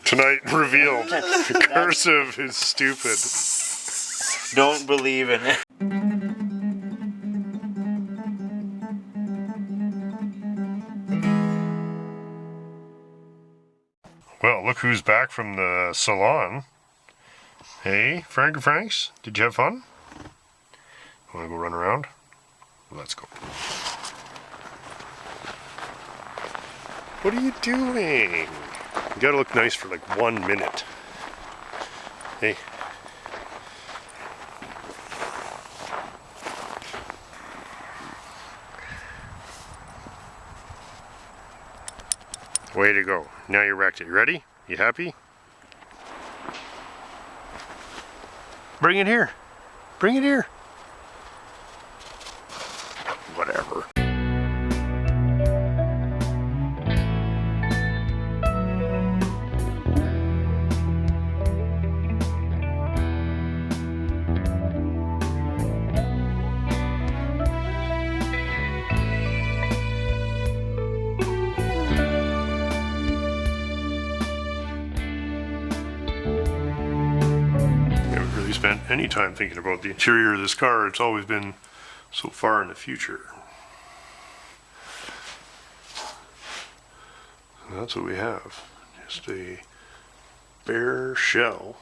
Tonight revealed. Cursive is stupid. Don't believe in it. Well, look who's back from the salon. Hey, Frank and Franks, did you have fun? Want to go run around? Let's go. What are you doing? You gotta look nice for like 1 minute. Hey. Way to go. Now you wrecked it. You ready? You happy? Bring it here. Bring it here. Whatever. Spent any time thinking about the interior of this car. It's always been so far in the future. And that's what we have. Just a bare shell.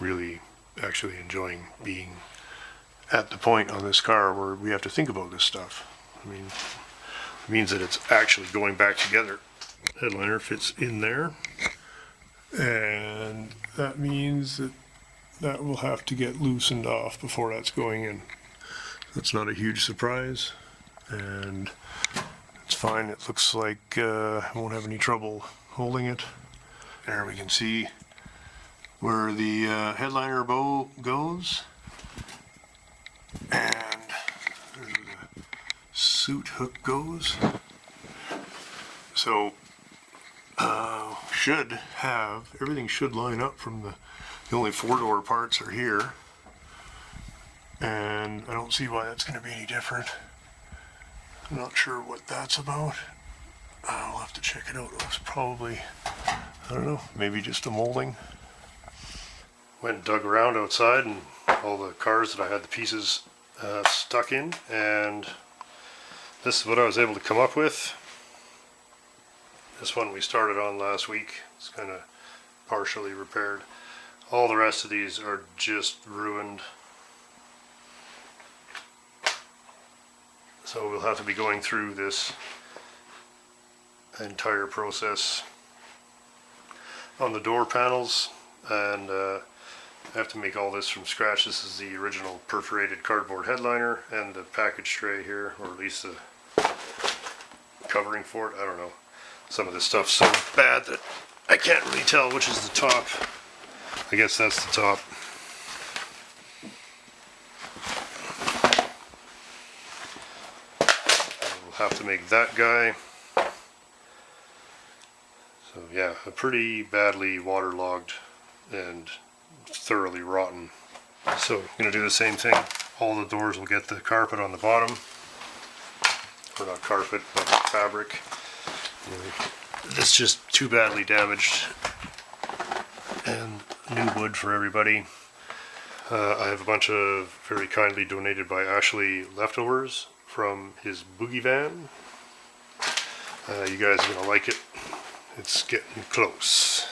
Really actually enjoying being at the point on this car where we have to think about this stuff. I mean, it means that it's actually going back together. Headliner fits in there. And that means that that will have to get loosened off before that's going in. That's not a huge surprise, and it's fine. It looks like I won't have any trouble holding it. There we can see where the headliner bow goes, and there's where the suit hook goes. So everything should line up from the only 4-door parts are here, and I don't see why that's going to be any different. I'm not sure what that's about. I'll have to check it out. It was probably, I don't know, maybe just a molding. Went and dug around outside and all the cars that I had the pieces stuck in, and this is what I was able to come up with. This one we started on last week. It's kind of partially repaired. All the rest of these are just ruined. So we'll have to be going through this entire process on the door panels, and I have to make all this from scratch. This is the original perforated cardboard headliner and the package tray here, or at least the covering for it. I don't know. Some of this stuff's so bad that I can't really tell which is the top. I guess that's the top. We'll have to make that guy. So yeah, a pretty badly waterlogged and thoroughly rotten. So I'm going to do the same thing. All the doors will get the carpet on the bottom. Or not carpet, but fabric. It's just too badly damaged. And new wood for everybody. I have a bunch of very kindly donated by Ashley leftovers from his boogie van. You guys are going to like it. It's getting close.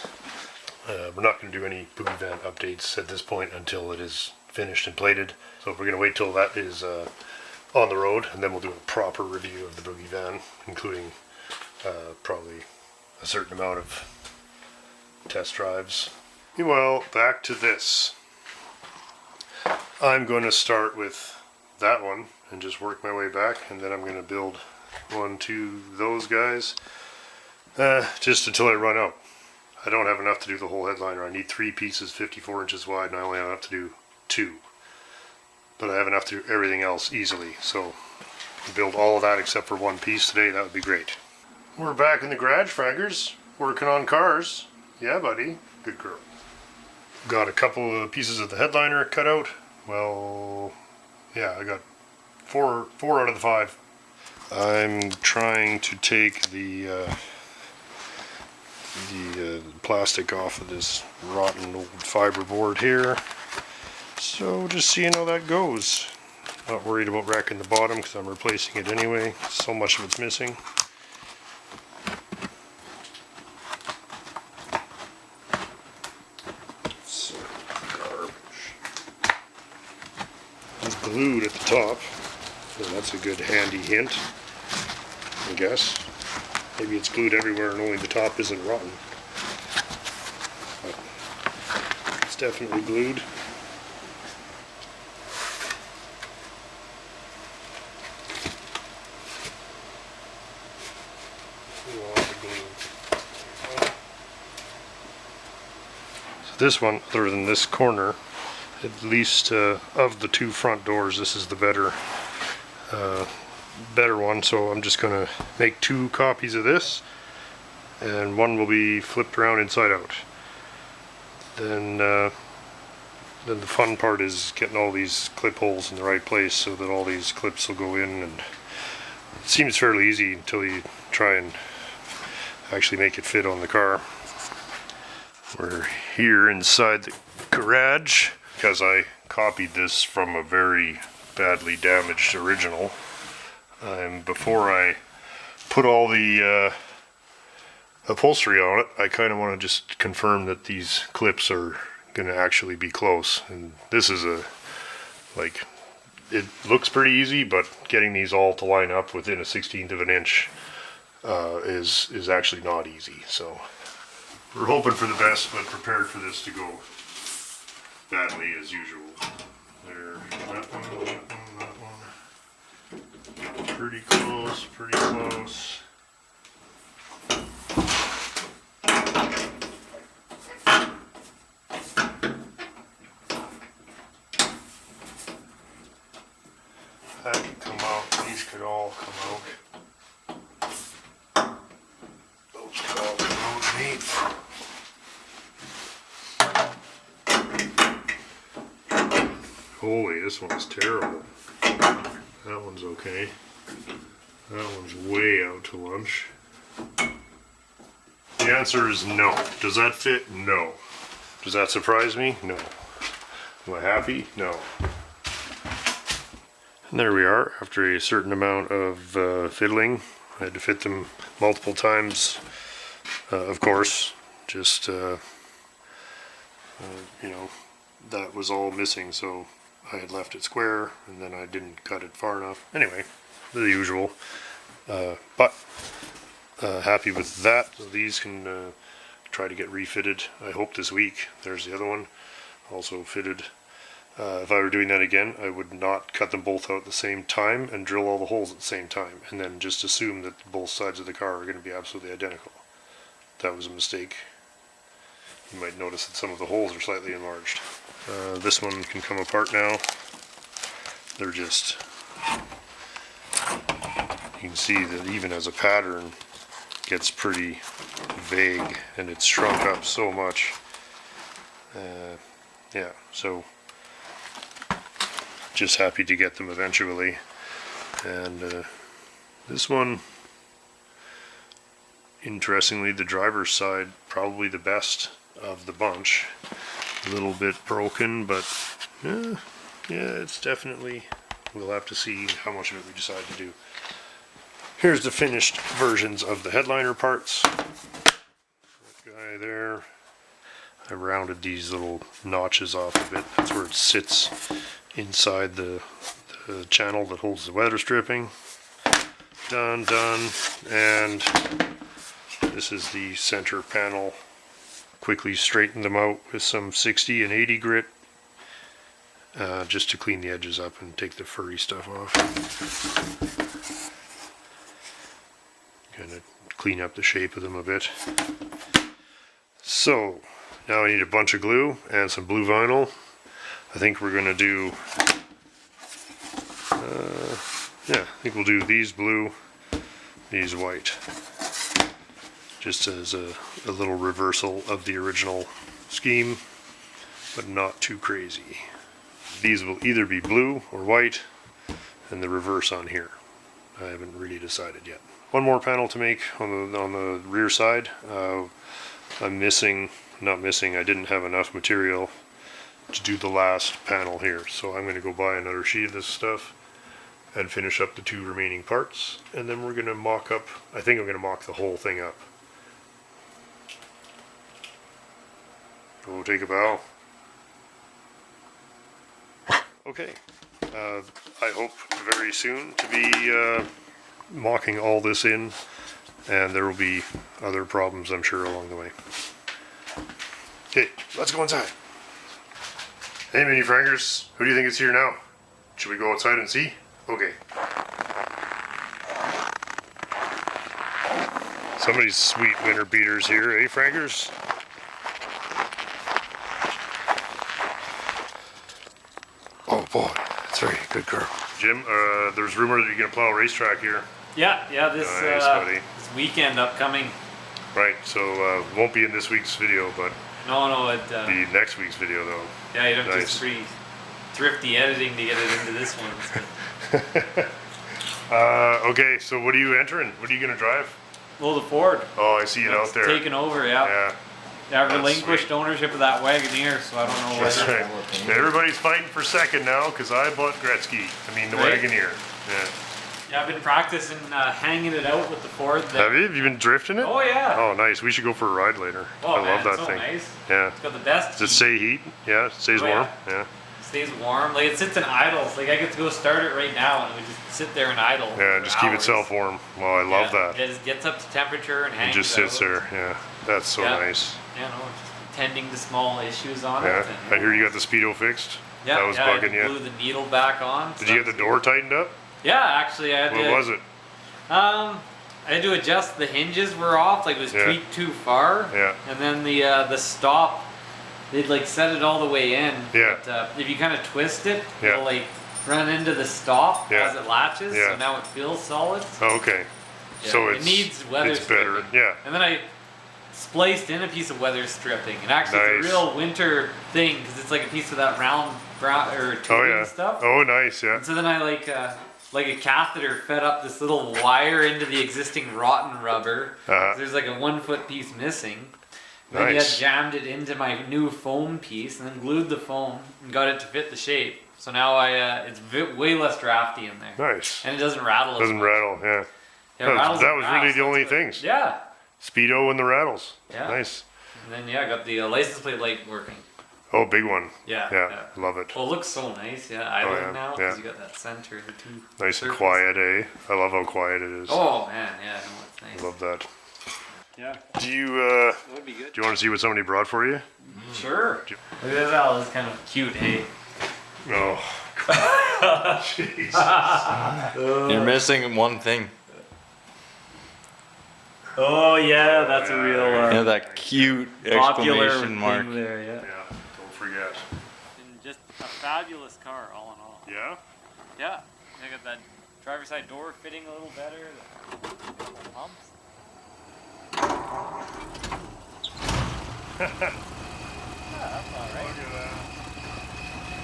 We're not going to do any boogie van updates at this point until it is finished and plated. So we're going to wait till that is on the road, and then we'll do a proper review of the boogie van, including probably a certain amount of test drives. Well, back to this. I'm going to start with that one and just work my way back, and then I'm going to build one to those guys just until I run out. I don't have enough to do the whole headliner. I need 3 pieces 54 inches wide, and I only have enough to do 2. But I have enough to do everything else easily, so build all of that except for 1 piece today. That would be great. We're back in the garage, fraggers, working on cars. Yeah, buddy. Good girl. Got a couple of pieces of the headliner cut out. Well, yeah, I got four out of the 5. I'm trying to take the the plastic off of this rotten old fiber board here. So just seeing how that goes. Not worried about wrecking the bottom because I'm replacing it anyway. So much of it's missing. So garbage. It's glued at the top. So that's a good handy hint, I guess. Maybe it's glued everywhere and only the top isn't rotten. But it's definitely glued. So this one, other than this corner, at least of the two front doors, this is the better one. So I'm just gonna make 2 copies of this, and one will be flipped around inside out. Then the fun part is getting all these clip holes in the right place so that all these clips will go in, and it seems fairly easy until you try and actually make it fit on the car. We're here inside the garage because I copied this from a very badly damaged original. And before I put all the upholstery on it, I kind of want to just confirm that these clips are going to actually be close. And this is it looks pretty easy, but getting these all to line up within a 1/16 of an inch is actually not easy. So we're hoping for the best, but prepared for this to go badly as usual. There, that one. Pretty close, pretty close. That can come out, these could all come out. Those could all come out neat. Holy, this one's terrible. That one's okay. That one's way out to lunch. The answer is no. Does that fit? No. Does that surprise me? No. Am I happy? No. And there we are, after a certain amount of fiddling. I had to fit them multiple times, of course. Just, you know, that was all missing, so I had left it square, and then I didn't cut it far enough. Anyway, the usual. But happy with that. So these can try to get refitted, I hope this week. There's the other one, also fitted. If I were doing that again, I would not cut them both out at the same time and drill all the holes at the same time, and then just assume that both sides of the car are going to be absolutely identical. That was a mistake. You might notice that some of the holes are slightly enlarged. This one can come apart now. They're just, you can see that even as a pattern, it gets pretty vague, and it's shrunk up so much. Yeah, so just happy to get them eventually. And this one, interestingly, the driver's side, probably the best of the bunch. A little bit broken, but yeah, it's definitely, we'll have to see how much of it we decide to do. Here's the finished versions of the headliner parts. That guy there, I rounded these little notches off a bit. That's where it sits inside the channel that holds the weather stripping. Done. And this is the center panel. Quickly straighten them out with some 60 and 80 grit, just to clean the edges up and take the furry stuff off. Kind of clean up the shape of them a bit. So now I need a bunch of glue and some blue vinyl. I think we're going to do, I think we'll do these blue, these white. Just as a little reversal of the original scheme, but not too crazy. These will either be blue or white, and the reverse on here. I haven't really decided yet. One more panel to make on the rear side. I'm missing, not missing, I didn't have enough material to do the last panel here. So I'm going to go buy another sheet of this stuff and finish up the 2 remaining parts. And then we're going to mock up, I think I'm going to mock the whole thing up. We'll take a bow. Okay. I hope very soon to be mocking all this in, and there will be other problems, I'm sure, along the way. Okay, let's go inside. Hey, mini frankers, who do you think is here now? Should we go outside and see? Okay. Somebody's sweet winter beaters here, eh, frankers? Oh boy, that's right, good girl. Jim, there's rumor that you're gonna plow a racetrack here. Yeah, this Nice, this weekend upcoming. Right, so won't be in this week's video, but No, it. be next week's video though. Yeah, you have Nice. to pretty thrifty editing to get it into this one. Okay, so what are you entering? What are you gonna drive? Well, the Ford. Oh, I see it out there. Taken over, yeah. Yeah, I've that's sweet. relinquished ownership of that Wagoneer, so I don't know that's whether. right. Everybody's fighting for second now because I bought Gretzky. I mean the Right. Wagoneer. Yeah. Yeah, I've been practicing hanging it out with the Ford. Have you? Have you been drifting it? Oh yeah. Oh, nice. We should go for a ride later. Oh, I man, love that it's so thing. nice. Yeah. It's got the best. Does it heat. stay heat? Yeah, it stays Oh, warm. yeah. Yeah. Stays warm. Like it sits in idles. Like I get to go start it right now and we just sit there and idle. Yeah, for just keep hours. itself warm. Well, I love Yeah, that. It just gets up to temperature and It hangs just sits out. there. Yeah, that's so Yeah. nice. Yeah, no, just tending to small issues on Yeah. it. I hear you got the speedo fixed. Yeah, That was yeah, bugging I you. blew the needle back on. so Did you get the that's door tightened up? good. Yeah, actually, I had What to. was it? I had to adjust the hinges were off, like it was Yeah. tweaked too far. Yeah. And then the stop, they'd like set it all the way in. Yeah. But if you kind of twist it, Yeah. it'll like run into the stop Yeah. as it latches. Yeah. So now it feels solid. Oh, okay. Yeah, So it it's needs weather it's better. stripping. Yeah. And then I spliced in a piece of weather stripping, and actually Nice. it's a real winter thing because it's like a piece of that round brown or Oh tubing yeah. stuff. Oh nice. Yeah. And so then I like a catheter fed up this little wire into the existing rotten rubber. Uh-huh. There's like a 1 foot piece missing. Then Nice. I jammed it into my new foam piece and then glued the foam and got it to fit the shape. So now it's way less drafty in there. Nice. And it doesn't rattle as Doesn't much. rattle. Yeah. Yeah, it That was- rattles that on was grass, really the only that's good. things. Yeah. Speedo and the rattles. Yeah. Nice. And then yeah, I got the license plate light working. Oh, big one. Yeah. Yeah. Love it. Well, it looks so nice. Yeah, idling yeah, now yeah. because you got that center, the two. Nice and circles. quiet, eh? I love how quiet it is. Oh man, yeah, no, it's nice. Love that. Yeah, Do you that would be good. do you want to see what somebody brought for you? Sure. Look at this owl. It's kind of cute, hey. Oh. Jeez. You're missing one thing. Oh yeah, that's a real Yeah, that cute popular exclamation mark. thing there. Yeah. Yeah. Don't forget. And just a fabulous car, all in all. Yeah. Yeah. I got that driver's side door fitting a little better. The couple pumps. Yeah, that's all right. Look at that.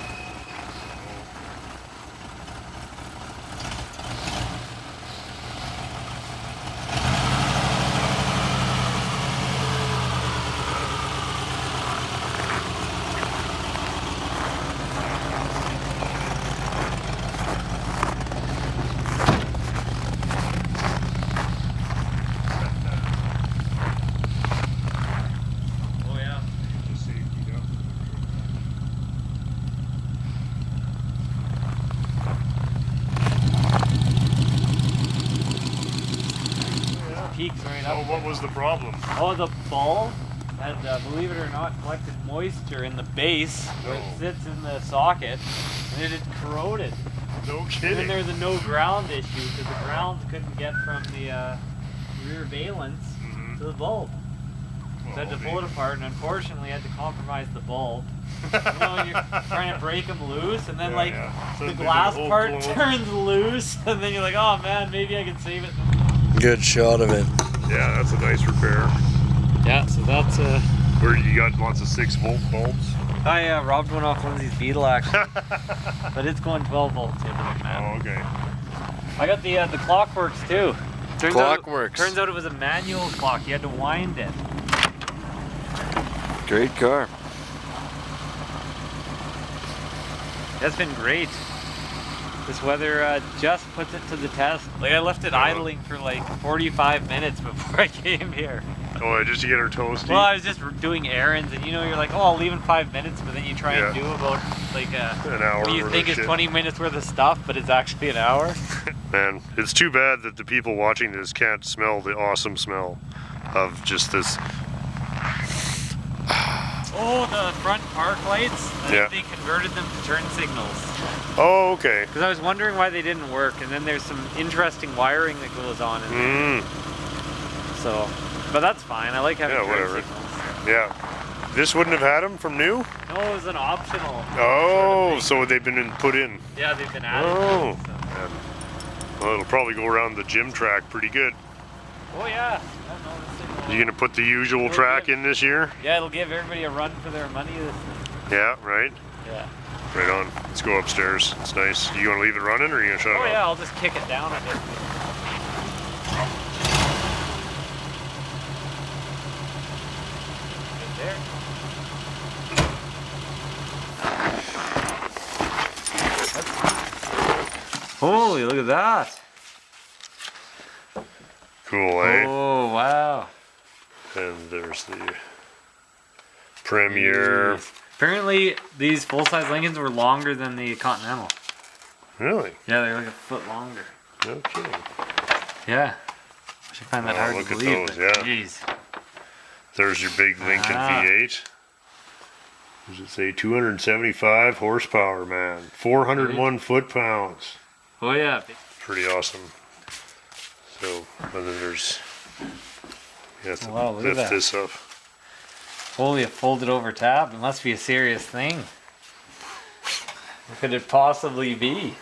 Oh yeah. Just safety, yeah. Peaks right Oh, up. what was the problem? Oh, the bulb had, believe it or not, collected moisture in the base where it No. sits in the socket, and it had corroded. No And then kidding. there's a no ground issue because the ground couldn't get from the rear valence Mhm. to the bulb. So I had to Well, pull it apart, and unfortunately, I had to compromise the bulb. You know, you're trying to break them loose, and then Yeah, like yeah. So the maybe glass whole part blown. turns loose, and then you're like, oh man, maybe I can save it. Good shot of it. Yeah, that's a nice repair. Yeah, so that's Where you got lots of 6-volt bulbs. I robbed one off one of these Beetle actually, but it's going 12 volts the other way, man. Oh, okay. I got the clockworks too. Clockworks. Turns out it was a manual clock. You had to wind it. Great car. That's been great. This weather just puts it to the test. Like I left it idling for like 45 minutes before I came here. Oh, just to get her toasty? Well, I was just doing errands, and you're like, oh, I'll leave in 5 minutes, but then you try and do about like an hour what you worth think of is shit. 20 minutes worth of stuff, but it's actually an hour. Man, it's too bad that the people watching this can't smell the awesome smell of just this. Oh, the front park lights. I Yeah. think they converted them to turn signals. Oh, okay. Because I was wondering why they didn't work, and then there's some interesting wiring that goes on in there. So, but that's fine. I like having turn whatever. signals. Yeah. This wouldn't have had them from new? No, it was an optional. Oh, sort of so they've been put in. yeah, they've been added. Oh. So. Man. Well, it'll probably go around the gym track pretty good. Oh yeah. I don't know, this thing will- You gonna put the usual track in this year? Yeah, it'll give everybody a run for their money. This thing. Yeah, right? Yeah. Right on. Let's go upstairs. It's nice. You gonna leave it running or are you gonna shut it Oh off? yeah, I'll just kick it down a bit. Right there. Holy, look at that. Cool, eh? Oh, wow. And there's the Premier. Apparently, these full-size Lincolns were longer than the Continental. Really? Yeah, they're like a foot longer. No kidding. Yeah. I should find that Oh, hard look to at believe. those, but yeah. Jeez. There's your big Lincoln Ah. V8. Does it say 275 horsepower, man? 401 foot-pounds. Oh yeah. Pretty awesome. So, and then there's... You have to Wow, look at lift that. this up. Holy, a folded over tab. It must be a serious thing. What could it possibly be?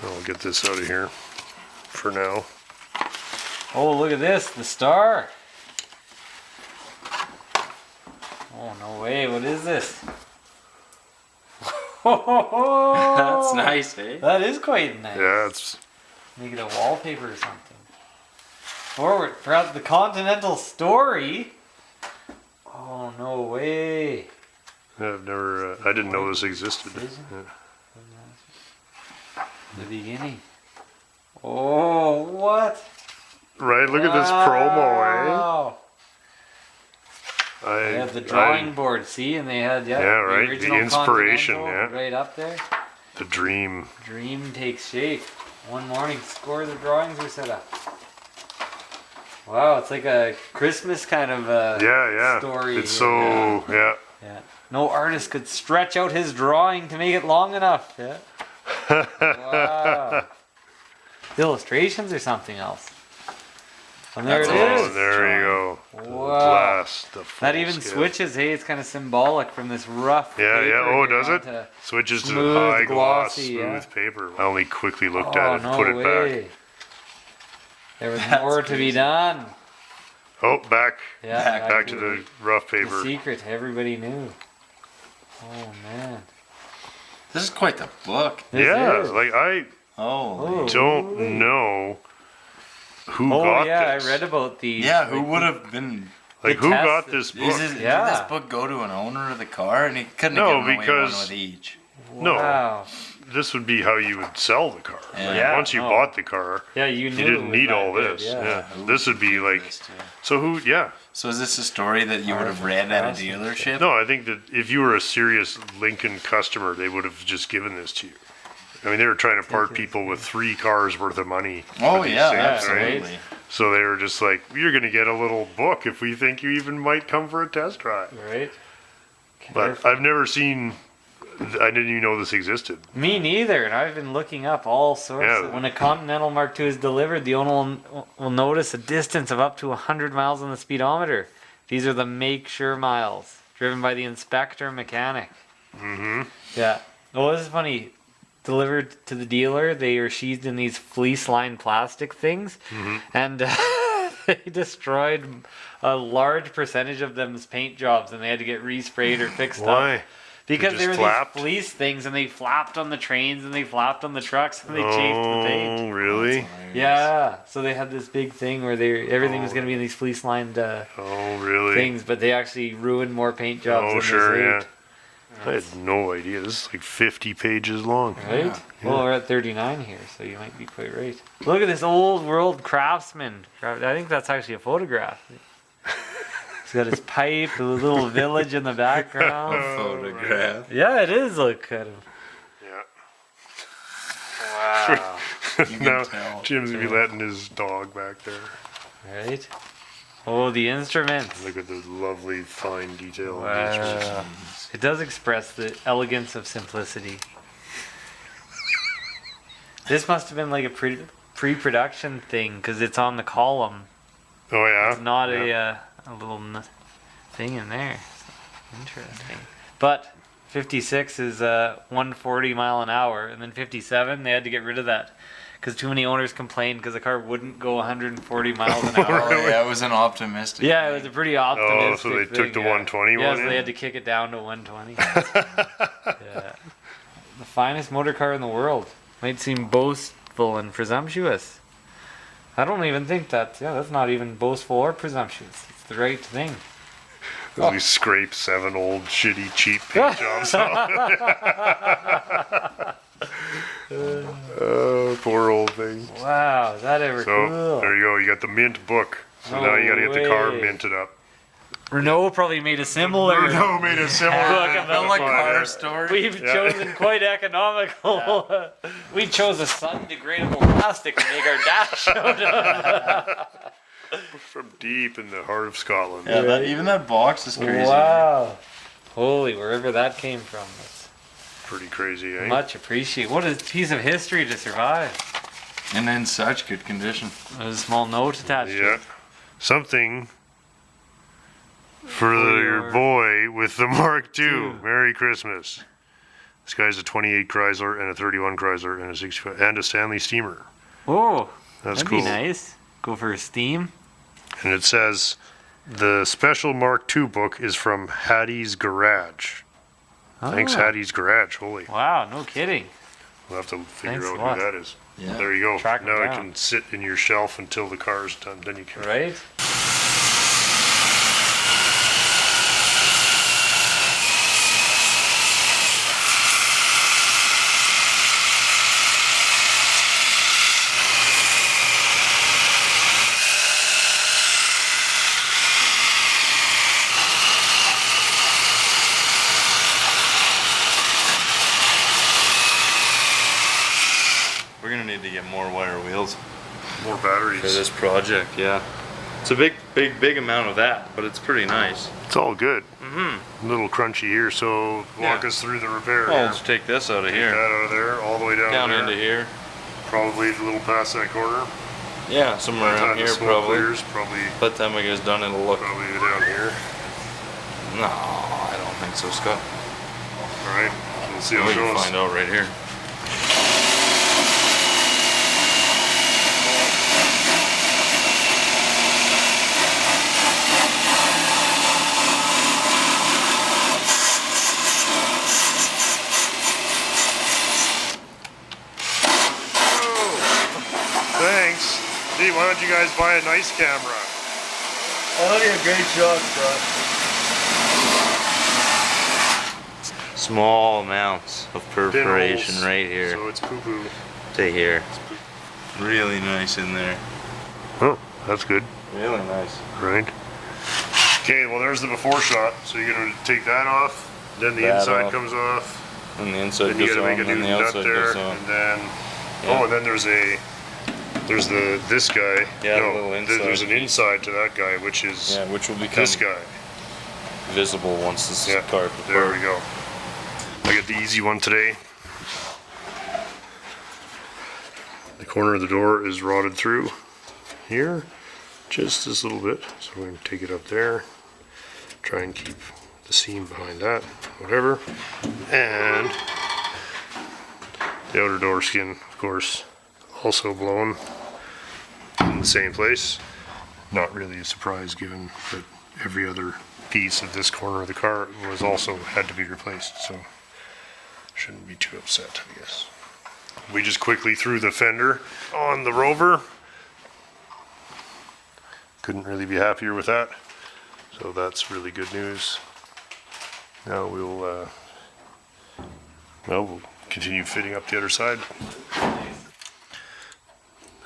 I'll get this out of here for now. Oh, look at this. The star. Oh, no way. What is this? That's nice, eh? That is quite nice. Yeah, it's... Make it a wallpaper or something. Forward for the Continental Story. Oh, no way. I've never... I didn't know this existed. Vision. Yeah. The beginning. Oh, what? Right, look at this promo, Wow. eh? They had the drawing board, see, and they had Yeah, right, the original inspiration, Continental right up there. The dream. Dream takes shape. One morning, score the drawings were set up. Wow, it's like a Christmas kind of Yeah. story. It's here. so... Yeah. Yeah. No artist could stretch out his drawing to make it long enough. Yeah. Wow. The illustrations or something else. And there it Oh, is. there you go. Wow. Blast. The full That even scale. switches. Hey, it's kind of symbolic from this rough. Yeah, paper yeah. Oh, here does it? onto- Switches to smooth, high gloss, glossy, smooth yeah. paper. I only quickly looked Oh, at it and no put it way. back. There was That's more to be crazy. done. Oh, back. Yeah, Back to the rough the paper. secret everybody knew. Oh man. This is quite the book. This Yeah, is. like I Oh. don't know who Oh got yeah, this. I read about these. Yeah, who would have been? Like, the who test got that- this book? Yeah. Did this book go to an owner of the car, and he couldn't No, have given away one because- with each? No. Wow. This would be how you would sell the car. Yeah. Like, Yeah, once you no. bought the car, Yeah, you knew. you it didn't was need that all good, this. Yeah. Yeah. Who This would be gave like, this to? so who, yeah. So is this a story that you would have read at a dealership? No, I think that if you were a serious Lincoln customer, they would have just given this to you. I mean, they were trying to part people with 3 cars worth of money. Oh for these yeah, things, absolutely. So they were just like, you're going to get a little book if we think you even might come for a test drive. Right. But Careful. I've never seen, I didn't even know this existed. Me neither, and I've been looking up all sorts. Yeah. When a Continental Mark II is delivered, the owner will notice a distance of up to 100 miles on the speedometer. These are the make sure miles, driven by the inspector mechanic. Mm-hmm. Yeah. Oh, this is funny. Delivered to the dealer, they are sheathed in these fleece-lined plastic things, and they destroyed a large percentage of them's paint jobs, and they had to get resprayed or fixed up. Why? Because just they were flapped? these fleece things, and they flapped on the trains, and they flapped on the trucks, and they chafed the paint. Oh, really? Yeah, so they had this big thing where everything was going to be in these fleece-lined Oh, really? things, but they actually ruined more paint jobs Oh, than sure, they yeah. saved. I had no idea. This is like 50 pages long. Right? Yeah. Well, we're at 39 here, so you might be quite right. Look at this old world craftsman. I think that's actually a photograph. He's got his pipe, a little village in the background. Photograph. Yeah, it is. Look kind of. Yeah. Wow. You can Now, tell. Jim's gonna be letting his dog back there. Right? Oh, the instruments. Look at the lovely fine detail. on these ones. Wow. It does express the elegance of simplicity. This must have been like a pre-production thing because it's on the column. Oh, yeah? It's not Yeah. a little thing in there. Interesting. But 56 is 140 mile an hour, and then 57 they had to get rid of that because too many owners complained because the car wouldn't go 140 miles an hour. Oh, yeah, it was an optimistic. Yeah, it was a pretty optimistic. so they took the thing, 120 yeah, one so in? they had to kick it down to 120. Yeah. The finest motor car in the world. Might seem boastful and presumptuous. I don't even think that's not even boastful or presumptuous. It's the right thing. We scrape 7 old, shitty, cheap paint jobs off. Poor old thing. Wow, is that ever So, cool? there you go. You got the mint book. So No now you gotta get the car way. minted up. Renault probably made a similar. No, made a similar Book thing about for Like the car fire. story. We've Yeah. chosen quite economical. We chose a sun-degradable plastic to make our dash out of. From deep in the heart of Scotland. Yeah, even that box is crazy. Wow. Holy, wherever that came from. That's Pretty crazy, eh? much appreciated. What a piece of history to survive. And in such good condition. There's a small note attached to Yeah. it. Something for For your your- boy with the Mark II. Two. Merry Christmas. This guy's a 28 Chrysler and a 31 Chrysler and a 65 and a Stanley Steamer. Oh, That's that'd cool. be nice. Go for a steam. And it says the special Mark II book is from Hattie's Garage. Thanks, Oh. Hattie's Garage. Holy. Wow, no kidding. We'll have to figure Thanks a out lot. who that is. Yeah. There you go. Track 'em Now it down. can sit in your shelf until the car's done. Then you can. Right? We're gonna need to get more wire wheels More batteries. for this project, yeah. It's a big amount of that, but it's pretty nice. It's all good. Mm-hmm. A little crunchy here, so walk Yeah. us through the repair. Well, here. let's take this out of That here, out of there, all the way down, down there. into here. Probably a little past that corner. Yeah, somewhere By the around time the here smoke probably. clears, probably By the time it gets done, it'll look. down here. No, I don't think so, Scott. All right, we'll see how We it can goes. find out right here. Thanks. Hey, why don't you guys buy a nice camera? Oh, yeah, great job, Scott. Small amounts of perforation Pinholes. right here So it's poo-poo. to here. Really nice in there. Oh, that's good. Really nice. Right. Okay, well there's the before shot. So you're gonna take that off, then the That inside off. comes off, And the inside then you goes gotta on, make a and new the nut outside there, goes on. and then Yeah. oh, and then there's this guy. Yeah, no, the little there's inside an inside to that guy, which is Yeah, which will become this guy. visible once this Yeah, is carved there apart. we go. I got the easy one today. The corner of the door is rotted through here, just this little bit. So we're going to take it up there, try and keep the seam behind that, whatever. And the outer door skin, of course, also blown in the same place. Not really a surprise given that every other piece of this corner of the car was also had to be replaced, so shouldn't be too upset, I guess. We just quickly threw the fender on the Rover. Couldn't really be happier with that, so that's really good news. Now we'll continue fitting up the other side.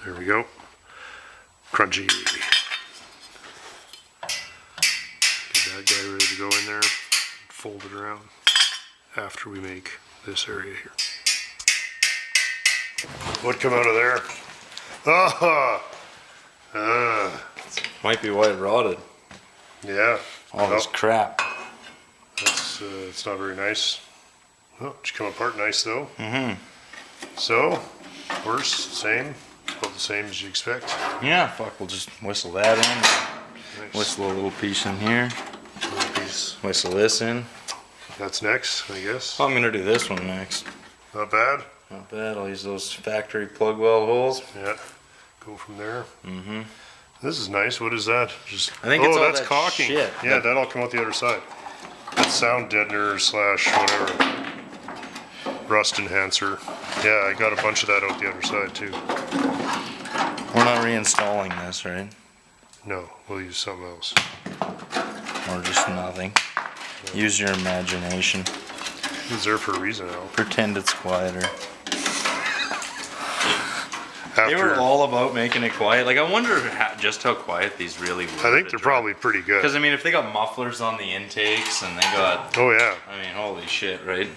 There we go. Crunchy. Get that guy ready to go in there. Fold it around after we make this area here. What come out of there? Might be why it rotted. Yeah. All this crap. That's it's not very nice. Oh, it should come apart nice though. Mm-hmm. So, worse, same, about the same as you expect. Yeah, fuck, we'll just whistle that in. Nice. Whistle a little piece in here. Little piece. Whistle this in. That's next, I guess. I'm gonna do this one next. Not bad. Not bad. I'll use those factory plug weld holes. Yeah. Go from there. Mm-hmm. This is nice. What is that? Just I think it's all that's that caulking. shit. Yeah, that'll come out the other side. That's sound deadener slash whatever. Rust enhancer. Yeah, I got a bunch of that out the other side too. We're not reinstalling this, right? No, we'll use something else. Or just nothing. Use your imagination. It's there for a reason, Al. Pretend it's quieter. After, They were all about making it quiet. Like, I wonder just how quiet these really were. I think they're probably pretty good. Because, I mean, if they got mufflers on the intakes and they got, Oh yeah. I mean, holy shit, right?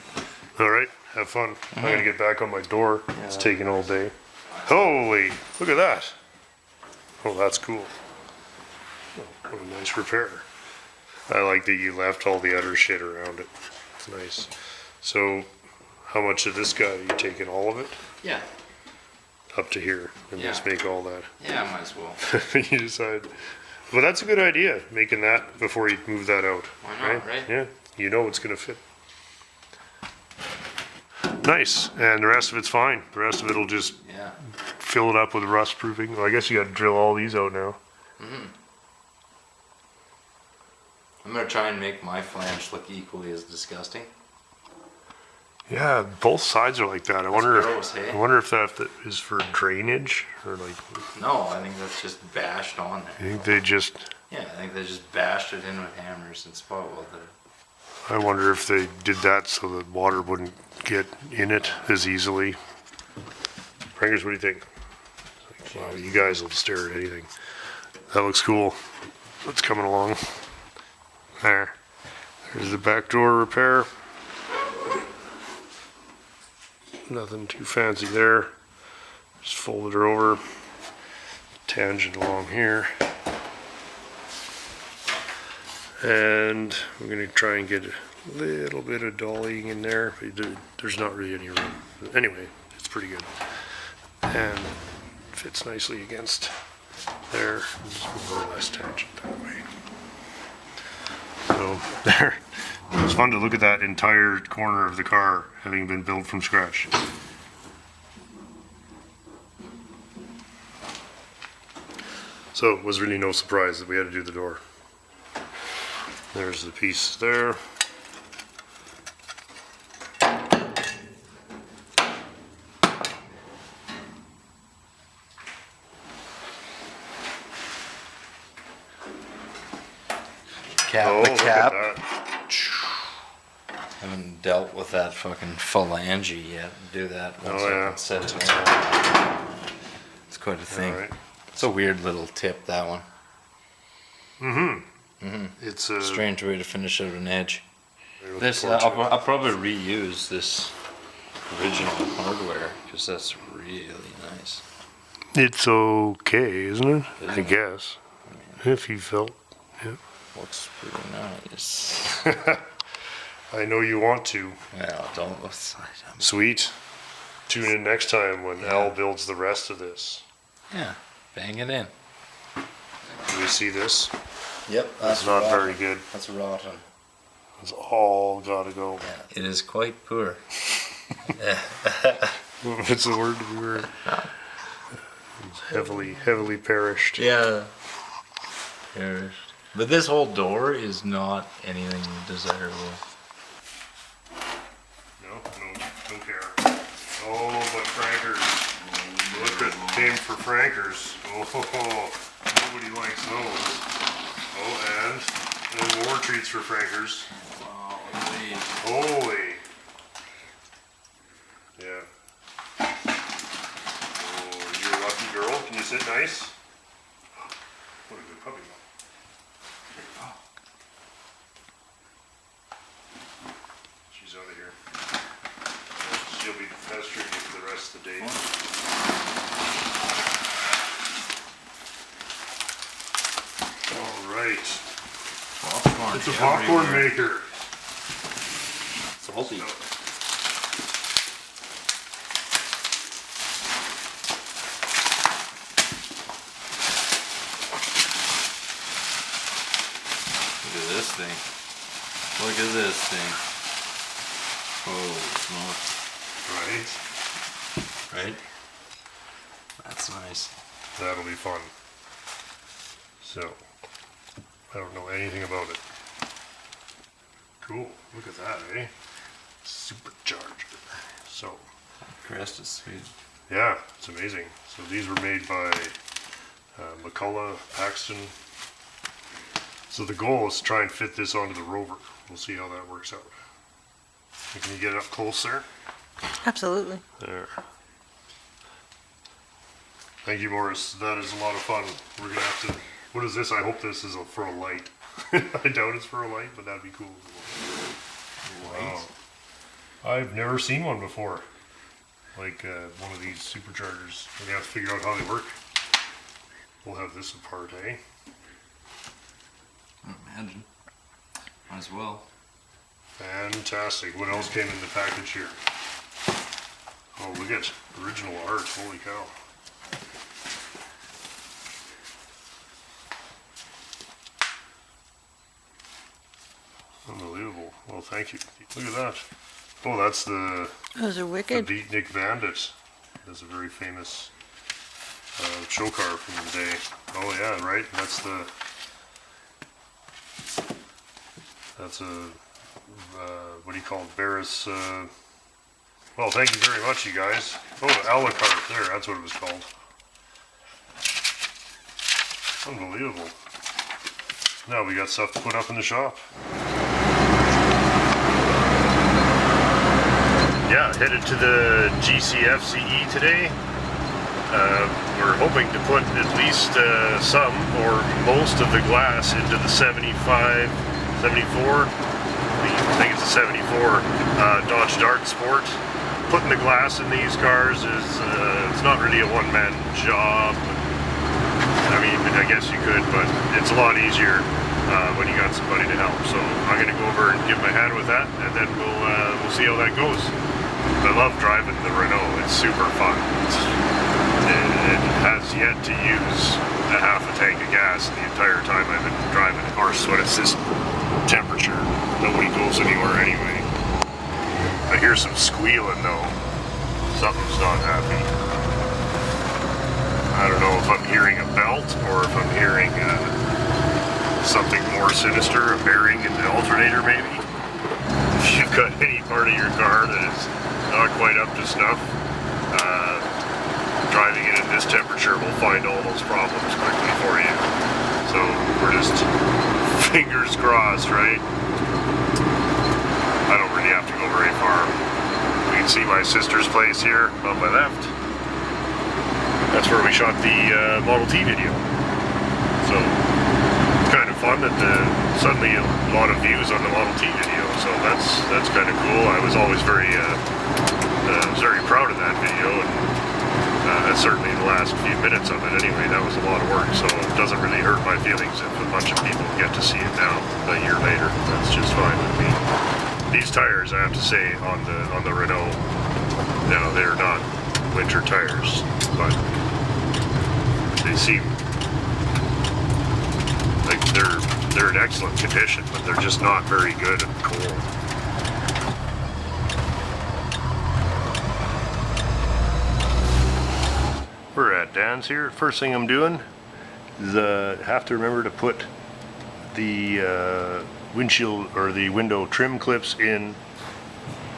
All right, have fun. I'm gonna get back on my door. It's taking all day. Holy, look at that. Oh, that's cool. Oh, what a nice repair. I like that you left all the other shit around it. It's nice. So, how much of this guy are you taking? All of it? Yeah. Up to here, and Yeah. just make all that. Yeah, might as well. You decide. Well, that's a good idea, making that before you move that out. Why not, right? Yeah, you know it's gonna fit. Nice, and the rest of it's fine. The rest of it'll just Yeah. fill it up with rust proofing. Well, I guess you got to drill all these out now. I'm gonna try and make my flange look equally as disgusting. Yeah, both sides are like that. I wonder. gross, hey? I wonder if that is for drainage or like. No, I think that's just bashed on I there. think they just. Yeah, I think they just bashed it in with hammers and spot welded it. I wonder if they did that so the water wouldn't get in it as easily. Rangers, what do you think? Wow, you guys will stare at anything. That looks cool. It's coming along. There. There's the back door repair. Nothing too fancy there. Just folded her over. Tangent along here. And we're going to try and get a little bit of dollying in there. There's not really any room. Anyway, it's pretty good. And fits nicely against there. Just more or less tangent that way. So there. It was fun to look at that entire corner of the car having been built from scratch. So it was really no surprise that we had to do the door. There's the piece there. Cap Oh, the look cap. at that. Haven't dealt with that fucking phalange yet. Do that once Oh, I yeah. can set it in. It's quite a thing. All right. It's a weird little tip, that one. It's a Strange way to finish out an edge. with This, the torch. I'll probably reuse this original hardware because that's really nice. It's okay, isn't it? I Isn't it? guess. If you felt. Looks pretty nice. I know you want to. Well, don't. Sweet. Tune in next time when Al builds the rest of this. Yeah, bang it in. Do we see this? Yep, It's not very good. That's rotten. It's all gotta go. It is quite poor. It's the word we were heavily perished. Yeah. Perished. But this whole door is not anything desirable. No, don't care. Oh, but Frankers. Look at came for Frankers. Oh, nobody likes those. Oh, and more treats for Frankers. Holy. Yeah. Oh, you're a lucky girl. Can you sit nice? What a good puppy. She's out of here. She'll be pestering you for the rest of the day. All right. Popcorn It's a popcorn everywhere. maker. Salty. So, Look at this thing. Look at this thing. Oh, smoke. right. Right? That's nice. That'll be fun. So, I don't know anything about it. Cool. Look at that, eh? Supercharger. So, Crest is sweet. yeah, it's amazing. So these were made by McCullough, Paxton. So the goal is to try and fit this onto the Rover. We'll see how that works out. Can you get it up close there? Absolutely. There. Thank you, Morris. That is a lot of fun. We're gonna have to. What is this? I hope this is for a light. I doubt it's for a light, but that'd be cool. Wow. I've never seen one before. Like one of these superchargers. We're gonna have to figure out how they work. We'll have this apart, eh? Imagine. Might as well. Fantastic. What else came in the package here? Oh, look at original art. Holy cow. Unbelievable. Well, thank you. Look at that. Oh, that's the Those are the wicked. Beatnik Bandit. That's a very famous show car from the day. Oh yeah, right. That's a what do you call it? Barris. Well, thank you very much, you guys. Oh, the Alucard there. That's what it was called. Unbelievable. Now we got stuff to put up in the shop. Yeah, headed to the GCFCE today. We're hoping to put at least some or most of the glass into the 75, 74. I think it's a 74 Dodge Dart Sport. Putting the glass in these cars is it's not really a one-man job. I mean, I guess you could, but it's a lot easier when you got somebody to help. So I'm gonna go over and give my hand with that, and then we'll see how that goes. I love driving the Renault. It's super fun. It has yet to use a half a tank of gas the entire time I've been driving. Of course, when it's this temperature, nobody goes anywhere anyway. I hear some squealing though. Something's not happy. I don't know if I'm hearing a belt or if I'm hearing something more sinister, a bearing in the alternator maybe. If you've got any part of your car that is not quite up to snuff, driving it at this temperature will find all those problems quickly for you. So we're just fingers crossed, right? I don't really have to go very far. We can see my sister's place here on my left. That's where we shot the Model T video. So kind of fun that suddenly a lot of views on the Model T video. So that's kind of cool. I was always very proud of that video, and certainly the last few minutes of it anyway, that was a lot of work. So it doesn't really hurt my feelings if a bunch of people get to see it now a year later. That's just fine with me. These tires, I have to say, on the Renault, no, they're not winter tires, but they seem like they're in excellent condition, but they're just not very good in the cold. We're at Dan's here. First thing I'm doing is have to remember to put the windshield or the window trim clips in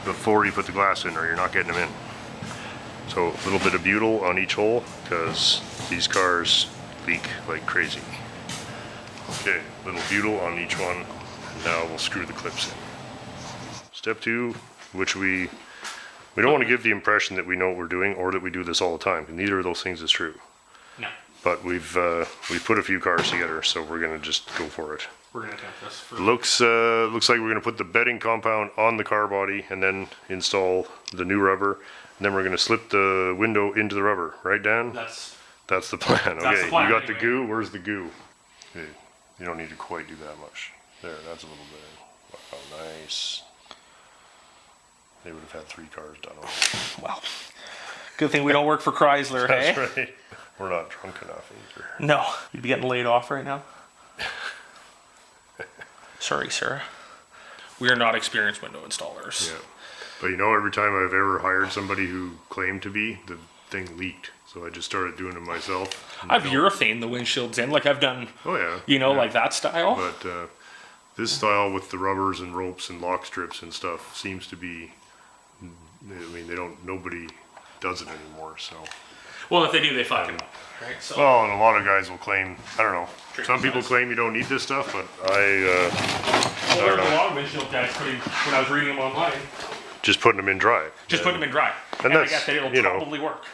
before you put the glass in, or you're not getting them in. So a little bit of butyl on each hole, because these cars leak like crazy. Okay, little butyl on each one. Now we'll screw the clips in. Step 2, which we don't want to give the impression that we know what we're doing or that we do this all the time. Neither of those things is true. No, But we've put a few cars together, so we're gonna just go for it. we're gonna attempt this for. Looks like we're gonna put the bedding compound on the car body and then install the new rubber. And then we're gonna slip the window into the rubber, right, Dan? That's the plan. Okay, That's the plan, you got the anyway. goo. Where's the goo? Okay, you don't need to quite do that much. There, that's a little bit. Wow, nice. They would have had 3 cars done already. Well, good thing we don't work for Chrysler, hey? That's right. We're not drunk enough either. No, you'd be getting laid off right now. Sorry, sir. We are not experienced window installers. Yeah. But you know, every time I've ever hired somebody who claimed to be, the thing leaked. So I just started doing it myself. I've urethane the windshields in, like I've done, Oh yeah. you know, yeah. like that style. But this style with the rubbers and ropes and lock strips and stuff seems to be. I mean, nobody does it anymore. So. Well, if they do, they fuck it up, right? So Well, and a lot of guys will claim. I don't know. Drink Some people size. claim you don't need this stuff, but well, I there's don't a know. lot of windshield guys putting, when I was reading them online, Just putting them in dry. just put them in dry. And I that's, guess that it'll you know, probably work.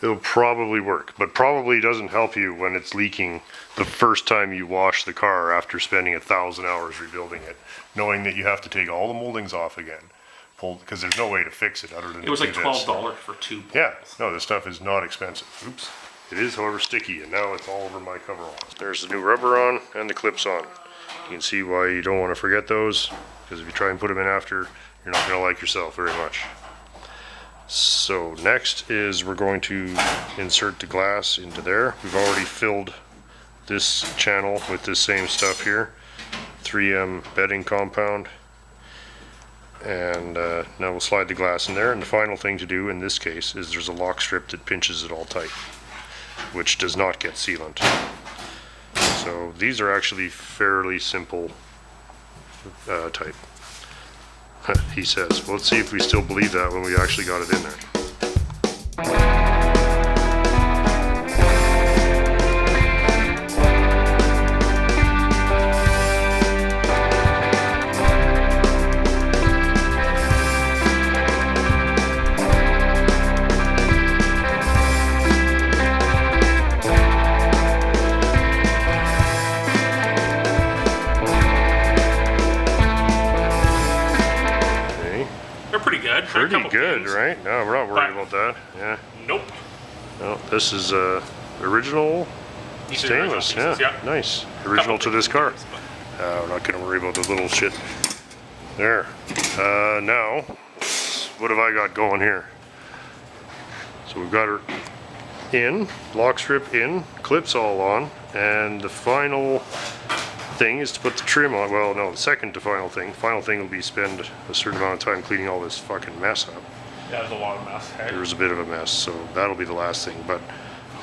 It'll probably work, but probably doesn't help you when it's leaking the first time you wash the car after spending 1,000 hours rebuilding it, knowing that you have to take all the moldings off again, because there's no way to fix it other than It was to like do this. $12 for 2 Yeah, no, this stuff is not expensive. Oops. It is, however, sticky, and now it's all over my coveralls. There's the new rubber on and the clips on. You can see why you don't want to forget those, because if you try and put them in after, you're not going to like yourself very much. So next is we're going to insert the glass into there. We've already filled this channel with this same stuff here, 3M bedding compound. And now we'll slide the glass in there, and the final thing to do in this case is there's a lock strip that pinches it all tight, which does not get sealant. So these are actually fairly simple type. He says. Well, let's see if we still believe that when we actually got it in there. Okay. They're pretty good. They're a Pretty couple good, pins. right? No, we're not worried But- about that. Yeah. Nope. No, this is original These are the original stainless. Yeah. pieces, Nice. Original to this car. We're not going to worry about the little shit. There. Now, what have I got going here? So we've got her in, lock strip in, clips all on, and the final thing is to put the trim on. Well, no, the second to final thing. Final thing will be spend a certain amount of time cleaning all this fucking mess up. Yeah, there's a lot of mess. Hey? There was a bit of a mess, so that'll be the last thing. But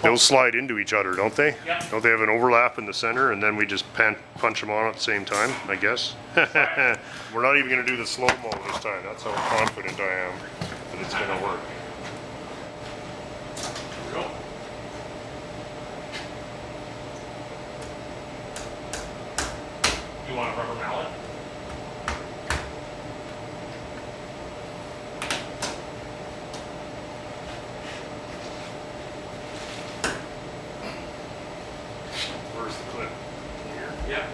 they'll slide into each other, don't they? Yeah. Don't they have an overlap in the center, and then we just punch them on at the same time, I guess? We're not even going to do the slow-mo this time. That's how confident I am that it's going to work. Cool. You want a rubber mallet? Where's the clip? Here. Yeah.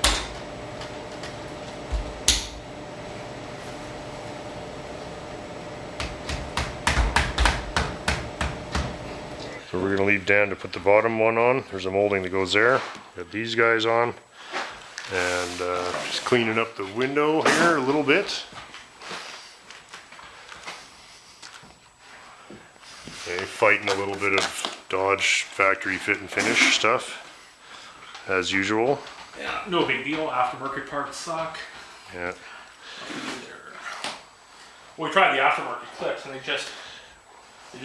So we're going to leave Dan to put the bottom one on. There's a molding that goes there. Got these guys on. And just cleaning up the window here a little bit. Okay, fighting a little bit of Dodge factory fit and finish stuff, as usual. Yeah. No big deal. Aftermarket parts suck. Yeah. Well, we tried the aftermarket clips and they just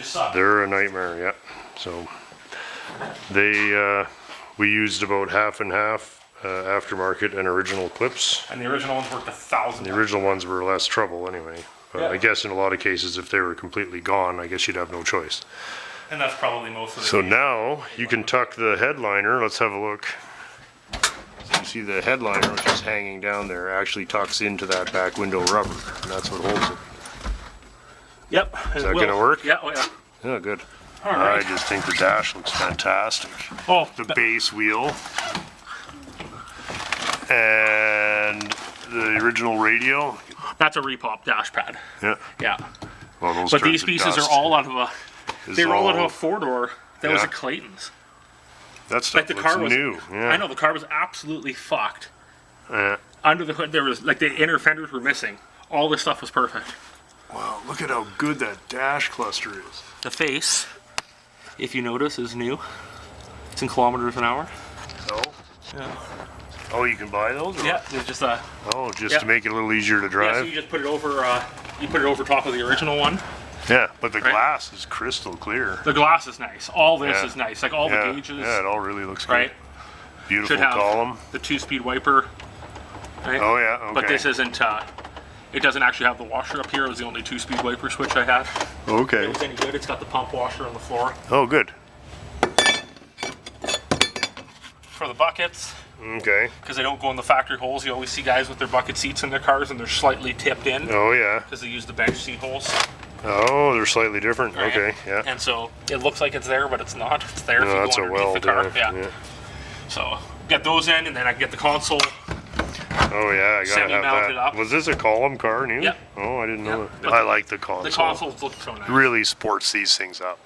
suck. They're a nightmare, yeah. So they we used about half and half aftermarket and original clips. And the original one's worth $1,000. The original ones were less trouble anyway. But Yeah. I guess in a lot of cases, if they were completely gone, I guess you'd have no choice. And that's probably most of the So now you can tuck the headliner. Let's have a look. So you see the headliner, which is hanging down there, actually tucks into that back window rubber, and that's what holds it. Yep. Is that going to work? Yeah, oh yeah. Yeah, good. All right. I just think the dash looks fantastic. Oh, The base wheel and the original radio. that's a repop dash pad. Yeah. Yeah. Well, those But turds these of pieces dust are all out of a, is they were all out of all- a four-door that was Yeah. a Clayton's. That stuff Like the looks car was, new. Yeah. I know, the car was absolutely fucked. Yeah. Under the hood, there was, like, the inner fenders were missing. All this stuff was perfect. Wow, look at how good that dash cluster is. The face, if you notice, is new. It's in kilometers an hour. Oh? Yeah. Oh, you can buy those? Or? Yeah, there's just a, Oh, just Yeah. to make it a little easier to yeah, so drive? you just put it over, you put it over top of the original one. Yeah, but the Right. glass is crystal clear. The glass is nice. All this Yeah. is nice. Like all Yeah, the gauges, yeah, it all really looks good. right? Beautiful Should have column. the 2-speed wiper. Right? Oh yeah, okay. But this isn't, it doesn't actually have the washer up here. It was the only 2-speed wiper switch I had. If Okay. it was any good, it's got the pump washer on the floor. Oh, good. For the buckets, Okay. because they don't go in the factory holes, you always see guys with their bucket seats in their cars and they're slightly tipped in Oh yeah. because they use the bench seat holes. Oh, they're slightly different. Right? Okay, yeah. And so it looks like it's there, but it's not. It's there if No, you that's go a underneath weld. the car. Yeah. So get those in, and then I can get the console. Oh yeah, I gotta have Semi-mounted that. up. Was this a column car new? Yep. Oh, I didn't know Yep. that. But I like the console. The consoles look so nice. Really sports these things up.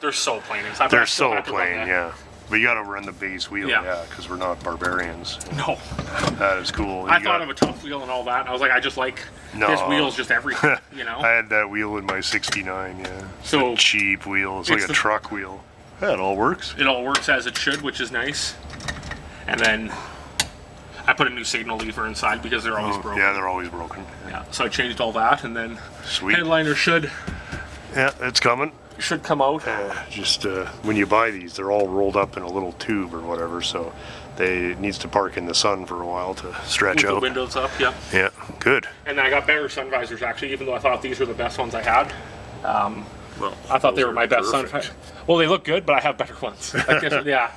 They're so plain. They're so plain, yeah. But you gotta run the base wheel, Yeah. yeah, because we're not barbarians. No, That is cool. I You thought got- of a tough wheel and all that. And I was like, I just like No. this wheel's just everything, you know. I had that wheel in my 69, yeah. It's So, a cheap wheel. It's like it's a the- truck wheel. Yeah, it all works. It all works as it should, which is nice. And then I put a new signal lever inside because they're always broken. Yeah, they're always broken. Yeah, so I changed all that, and then Sweet. headliner should Yeah, it's coming. come out. Just when you buy these, they're all rolled up in a little tube or whatever, so it needs to park in the sun for a while to stretch With the out. windows up, yeah. Yeah, good. And then I got better sun visors actually, even though I thought these were the best ones I had. Well, I thought they those were my are best sun perfect. visors. Well, they look good, but I have better ones. Like this, yeah,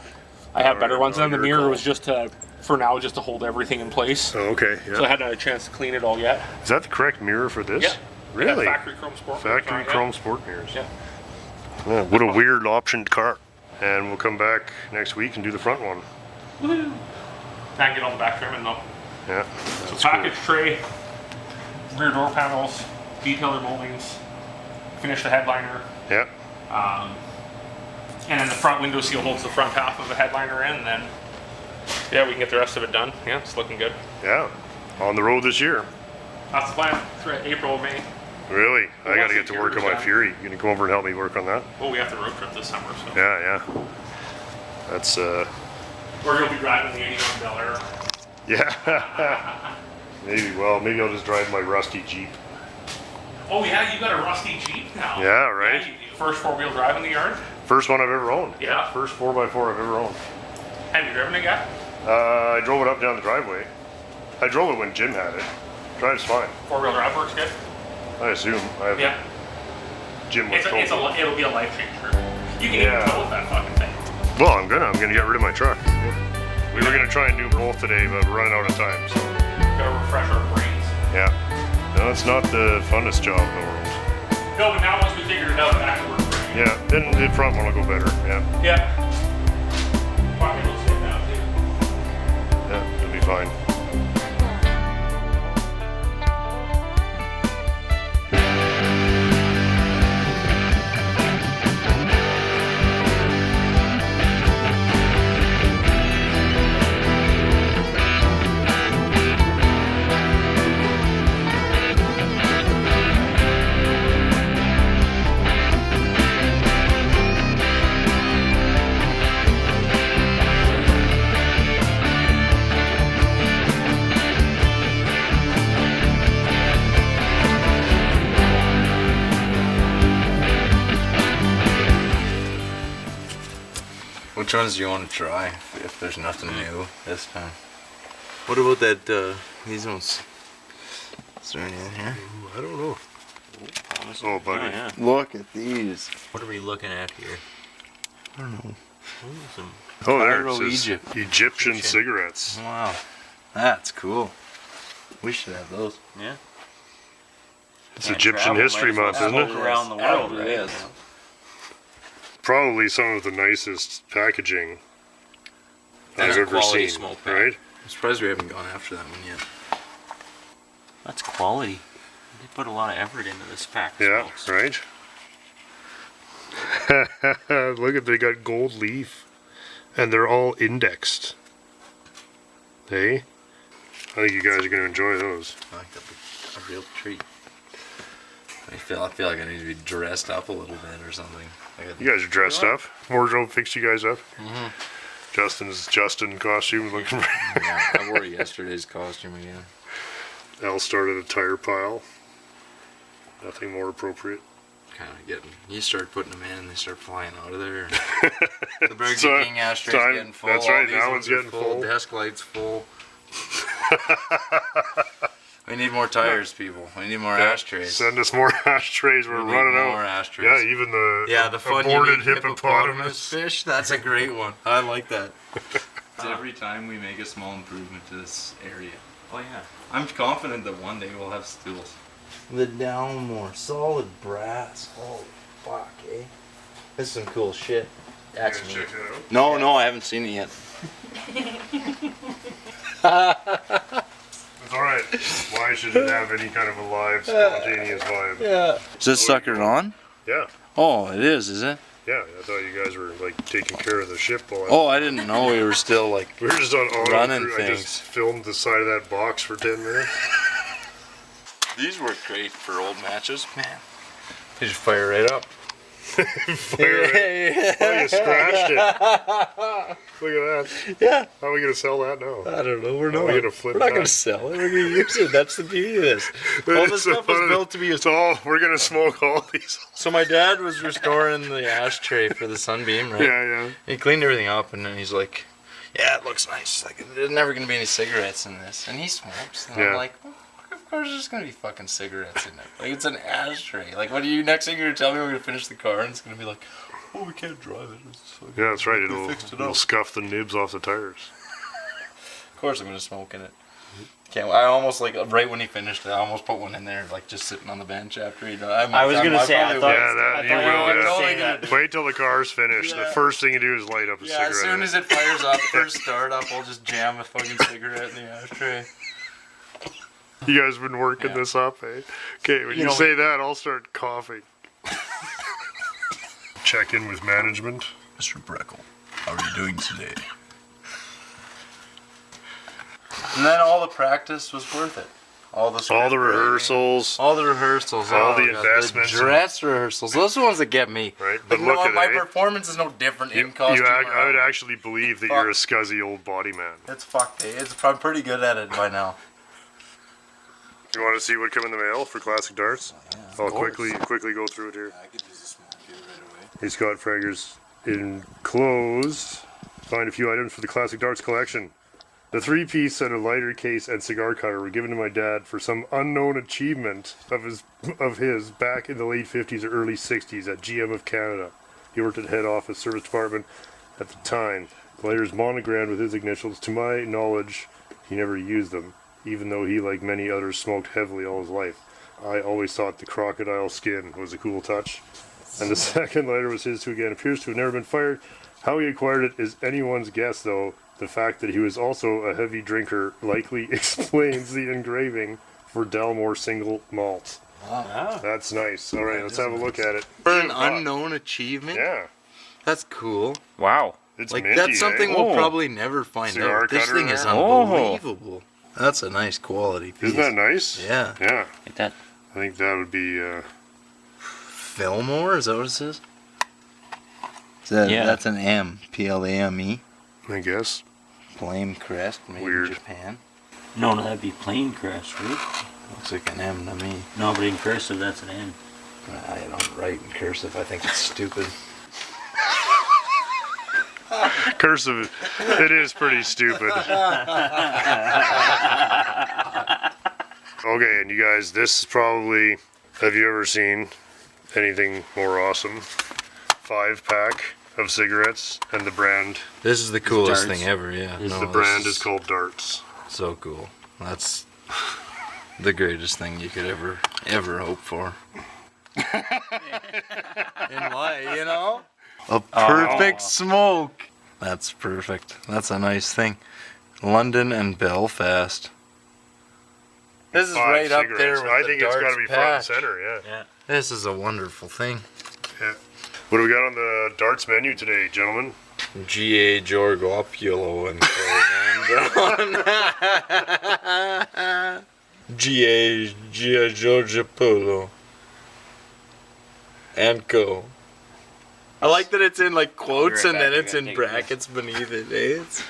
I have better ones. And then the your mirror call. was just to, for now, just to hold everything in place. Oh, okay, yeah. So I hadn't had a chance to clean it all yet. Is that the correct mirror for this? Yeah. Really? Yeah, factory chrome sport. Factory mirrors, chrome sport mirrors. Yeah. Yeah, what a weird optioned car. And we'll come back next week and do the front one. Woohoo! And get all the back trim and though. Yeah, So that's package tray, rear door panels, detailer moldings, finish the headliner, cool. Yeah, and then the front window seal holds the front half of the headliner in, and then yeah, we can get the rest of it done. Yeah, it's looking good. yeah. On the road this year. That's the plan. It's right, April, May. Really? I once gotta the get to work on my interior's done. Fury. You gonna come over and help me work on that? Well, we have to road trip this summer, so. Yeah, yeah. That's Or you'll be driving the 81 Bel Air. yeah. Maybe I'll just drive my rusty Jeep. Oh yeah, you got a rusty Jeep now. Yeah, right. Yeah, first four-wheel drive in the yard. First one I've ever owned. Yeah. First 4x4 I've ever owned. Have you driven it yet? I drove it up down the driveway. I drove it when Jim had it. Drives fine. Four-wheel drive works good. I assume. I have Yeah. Jim was told. It'll be a life changer. You can Yeah. even tow with that fucking thing. Well, I'm gonna get rid of my truck. We were gonna try and do both today, but we're running out of time. So Gotta refresh our brains. yeah. No, it's not the funnest job in the world. No, but now once we figure it out, it actually works pretty good. Yeah. Then the front one will go better. Yeah. Yeah. Fucking it'll sit down too. Yeah. It'll be fine. Which ones do you want to try if there's nothing new this time? What about that, these ones? Is there any in here? I don't know. Oh, buddy. yeah. Look at these. What are we looking at here? I don't know. Some Oh, there Cairo, it says Egypt. Egyptian cigarettes. Wow. That's cool. We should have those. yeah. It's Egyptian History Month, isn't Smoke it? around the world, right? Yes. Probably some of the nicest packaging That's I've a ever quality seen, smoke pack. right? I'm surprised we haven't gone after that one yet. That's quality. They put a lot of effort into this pack. of Yeah, smokes. right? Look at, they got gold leaf. And they're all indexed. Hey? I think you guys are going to enjoy those. I think that'd be a real treat. I feel like I need to be dressed up a little bit or something. You guys are dressed up. Wardrobe fixed you guys up. Mm-hmm. Justin costume looking for Yeah, I wore yesterday's costume again. Al started a tire pile. Nothing more appropriate. Kind of getting. You start putting them in and they start flying out of there. The Burger So, King ashtray's time- getting full. that's all right, these that ones one's are getting full. Desk lights full. We need more tires, people. We need more ashtrays. Send us more ashtrays. We're We need running more out. ashtrays. Yeah, even the fun aborted unique hippopotamus. fish. That's a great one. I like that. Every time we make a small improvement to this area, Oh yeah. I'm confident that one day we'll have stools. The Dalmore, solid brass. Holy fuck, eh? This is some cool shit. That's Check neat. that out. No, I haven't seen it yet. It's alright. Why should it have any kind of a live, spontaneous vibe? Yeah. Is this sucker on? Yeah. Oh, it is it? Yeah, I thought you guys were like taking care of the ship while Oh, I didn't know we were still like. we were just on auto Running cruise. I things. just filmed the side of that box for 10 minutes. These work great for old matches, man. They just fire right up. Fire it. Oh, you scratched it. Look at that. Yeah. How are we going to sell that now? I don't know. We're How are we going to flip We're not that? going to sell it. We're going to use it. That's the beauty of this. All this stuff was built to be It's all, we're going to smoke all these. So my dad was restoring the ashtray for the Sunbeam, right? Yeah. He cleaned everything up, and then he's like, "Yeah, it looks nice. Like, there's never gonna be any cigarettes in this." And he smokes, and Yeah. I'm like, well, "Of course, there's gonna be fucking cigarettes in it. Like, it's an ashtray. Like, what are you next thing you're gonna tell me we're gonna finish the car, and it's gonna be like, oh, we can't drive it. It's fucking- Yeah, that's right. we It'll, fixed it it'll up." scuff the nibs off the tires. Of course, I'm gonna smoke in it. Can't. I almost like right when he finished it, I almost put one in there, like just sitting on the bench after he done. I was gonna say, I probably thought, would. Yeah, that- I you thought will, were yeah. gonna say Totally that. Wait till the car's finished. The Yeah. first thing you do is light up a Yeah, cigarette. as soon as it fires up, first start up, I'll just jam a fucking cigarette in the ashtray. You guys been working Yeah. this up, eh? Okay, when you, know- say that, I'll start coughing. Check in with management. Mr. Breckle, how are you doing today? And then all the practice was worth it. All the Rehearsals, all the rehearsals, all the God, investments. the dress rehearsals. Those are the ones that get me. Right, but Like, look no, at my it. performance is no different in costume. I would actually believe that you're a Fuck. scuzzy old body man. It's fucked. I'm pretty good at it by now. You want to see what come in the mail for Classic Darts? I'll course. quickly go through it here. I could use a small kid right away. Hey, Scott Frager's enclosed. Find a few items for the Classic Darts collection. The 3-piece set of lighter case and cigar cutter were given to my dad for some unknown achievement of his back in the late 50s or early 60s at GM of Canada. He worked at head office service department at the time. The lighter's monogrammed with his initials. To my knowledge, he never used them, even though he, like many others, smoked heavily all his life. I always thought the crocodile skin was a cool touch. And the second lighter was his, who again appears to have never been fired. How he acquired it is anyone's guess, though. The fact that he was also a heavy drinker likely explains the engraving for Dalmore single malt. Wow. That's nice. All right, let's have a look at it. For an unknown achievement? Yeah, That's cool. Wow. it's Like, minty, that's something eh? we'll probably never find Cigar out. This cutter thing is there. unbelievable. That's a nice quality piece. Isn't that nice? Yeah. Yeah, Like that. I think that would be. Fillmore? Is that what it says? Yeah. That's an M. Plame. I guess. Flame crest made Weird. in Japan. No, that'd be plain crest, right? Looks like an M to me. No, but in cursive, that's an N. I don't write in cursive. I think it's stupid. Cursive, it is pretty stupid. Okay, and you guys, this is probably, have you ever seen anything more awesome? 5-pack of cigarettes, and the brand, This is the coolest Darts. thing ever, yeah. the brand is called Darts. So cool. That's the greatest thing you could ever hope for. In life, you know? A perfect smoke. That's perfect. That's a nice thing. London and Belfast. This is 5 right up there cigarettes. with I the think it's got to Darts be front and patch. center, yeah. This is a wonderful thing. Yeah. What do we got on the Darts menu today, gentlemen? G.A. Giorgopoulo and G.A. Giorgopoulo and Co. I like that it's in like quotes and then it's in brackets beneath it. It's...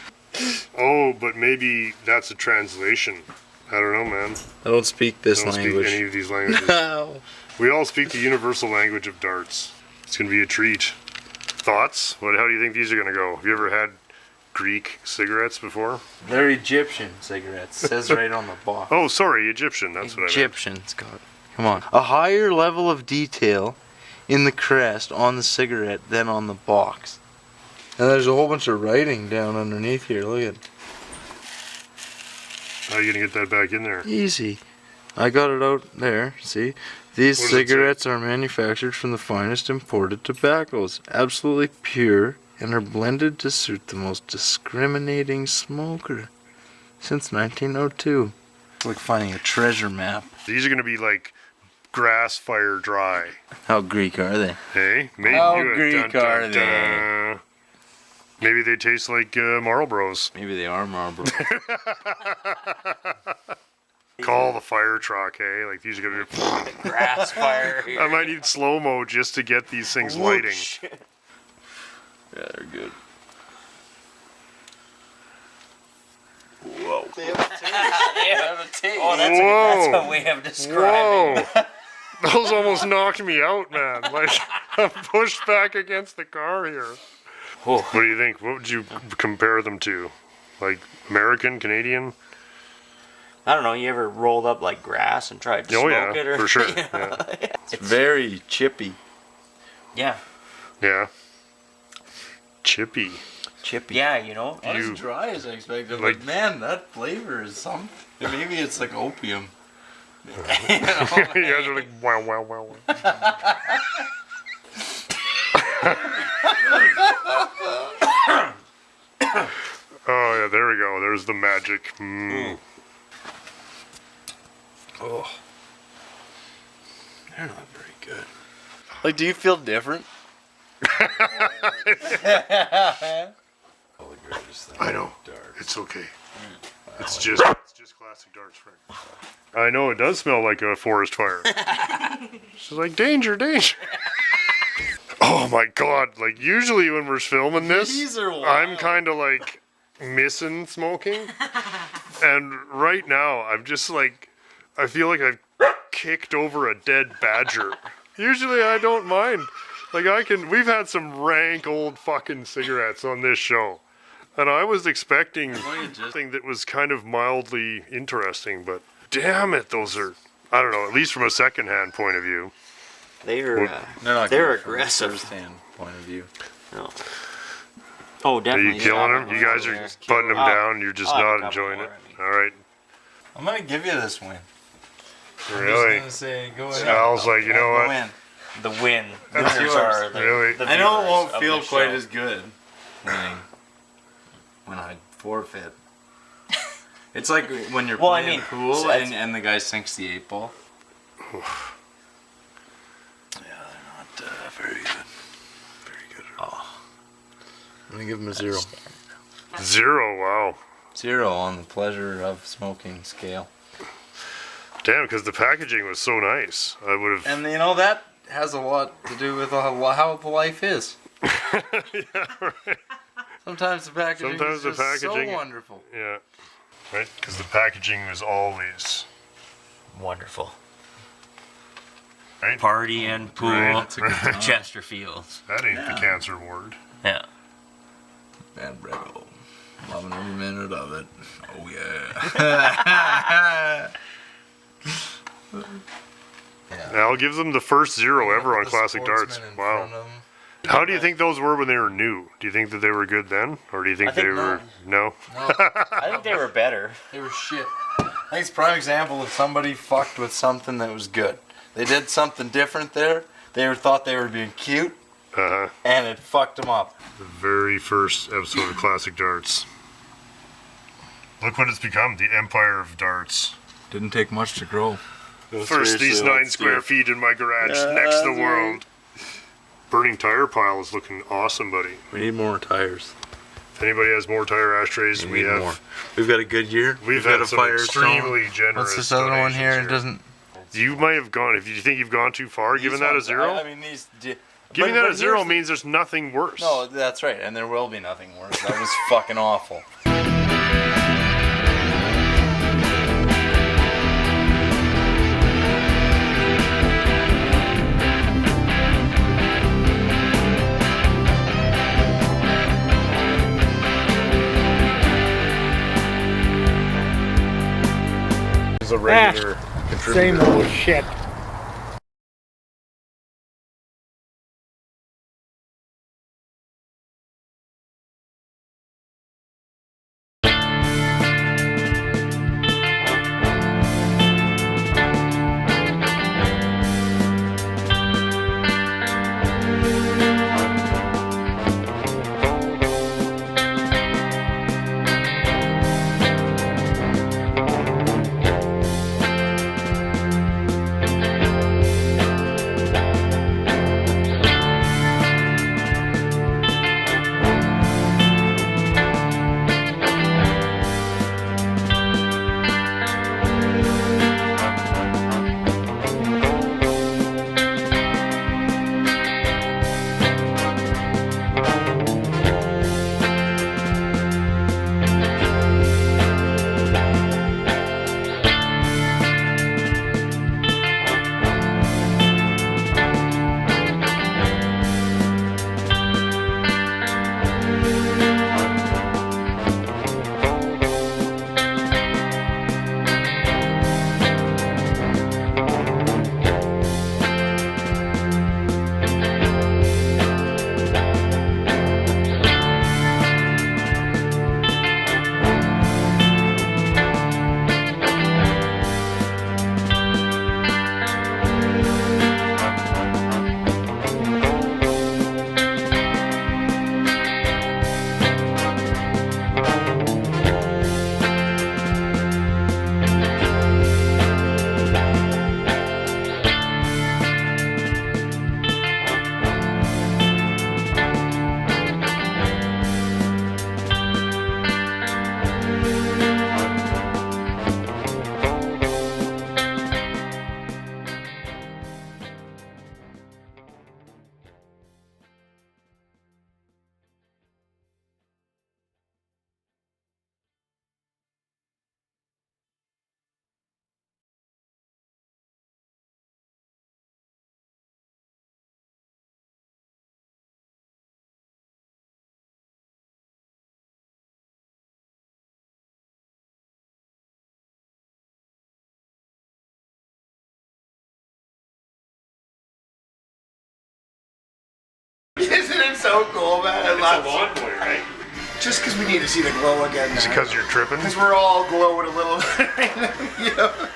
Oh, but maybe that's a translation. I don't know, man. I don't speak this I don't language. speak any of these languages. We all speak the universal language of darts. It's gonna be a treat. Thoughts? How do you think these are gonna go? Have you ever had Greek cigarettes before? They're Egyptian cigarettes. Says right on the box. Oh, sorry, Egyptian. That's what I meant. Egyptian, Scott. Come on. A higher level of detail in the crest on the cigarette than on the box. And there's a whole bunch of writing down underneath here. Look at it. How are you gonna get that back in there? Easy. I got it out there. See? These What does it say? cigarettes are manufactured from the finest imported tobaccos, absolutely pure, and are blended to suit the most discriminating smoker since 1902. It's like finding a treasure map. These are gonna be like grass fire dry. How Greek are they? Hey, maybe How you- Greek are they? Maybe they taste like Marlboros. Maybe they are Marlboro. Call the fire truck, hey? Like these are gonna be. Grass fire. I might need slow mo just to get these things lighting. Yeah, they're good. Whoa. They have a taste. Oh, that's Whoa. a way of describing. Whoa! Those almost knocked me out, man. Like I'm pushed back against the car here. Whoa. What do you think? What would you compare them to? Like American, Canadian? I don't know. You ever rolled up like grass and tried to Oh smoke yeah, it? Or, for sure. Yeah. It's very chippy. Yeah. Yeah. Chippy. Chippy. Yeah, you know. Not You- as dry as I expected, like- but man, that flavor is something. Maybe it's like opium. You guys are like wow wow wow. Wow. Oh yeah, there we go. There's the magic. Mm. Oh. They're not very good. Like, do you feel different? Oh, the greatest thing. I know. Darts. It's okay. It's just classic darts, Frank. I know it does smell like a forest fire. She's like danger, danger. Oh my god! Like usually when we're filming this, These are wild. I'm kind of like missing smoking, and right now I'm just like, I feel like I've kicked over a dead badger. Usually I don't mind. Like we've had some rank old fucking cigarettes on this show. And I was expecting something that was kind of mildly interesting, but damn it, those are, I don't know, at least from a secondhand point of view. They're not they're good from a aggressive. first-hand point of view. No. Oh, Are definitely. you killing them? You guys are putting them down, you're just I'll have a not couple enjoying more, it. I mean. All right. I'm gonna give you this win. Really? I'm just gonna say, go ahead. Sal's like, you know Go what? in. The win. That's Winners yours. are the, Really? the I know it viewers won't of feel this quite show. as good when I forfeit. It's like when you're Well, I playing mean, pool so it's- and the guy sinks the 8-ball. Yeah, they're not very good. Very good at all. I'm gonna give him a 0. 0, wow. 0 on the pleasure of smoking scale. Damn, because the packaging was so nice. I would have. And you know that has a lot to do with how the life is. Yeah, right. Sometimes the packaging Sometimes is the just packaging- so wonderful. Yeah. Right? Because the packaging was always. Wonderful. Right? Party and pool. Right. That's a good time. Chesterfields. That ain't the cancer ward. Yeah. Van Brego. Loving every minute of it. Oh yeah. Al gives them the first 0 ever on classic darts. Wow. How do you think those were when they were new? Do you think that they were good then? Or do you think they were... No? I think they were better. They were shit. I think it's a prime example of somebody fucked with something that was good. They did something different there. They thought they were being cute. And it fucked them up. The very first episode of Classic Darts. Look what it's become, the empire of darts. Didn't take much to grow. First these 9 square feet in my garage, next the world. Burning tire pile is looking awesome, buddy. We need more tires. If anybody has more tire ashtrays, we have more. We've got a good year. We've got had a some fire extremely generous. What's this other one here? It doesn't. You might have gone. If you think you've gone too far, giving that a 0. I mean, these. Giving that a 0 means there's nothing worse. No, that's right, and there will be nothing worse. That was fucking awful. He's a regular contributor. Same old shit. Isn't it so cool, man? I love It's a lawn boy, right? Just because we need to see the glow again. Is it because you're tripping? Because we're all glowing a little. You know?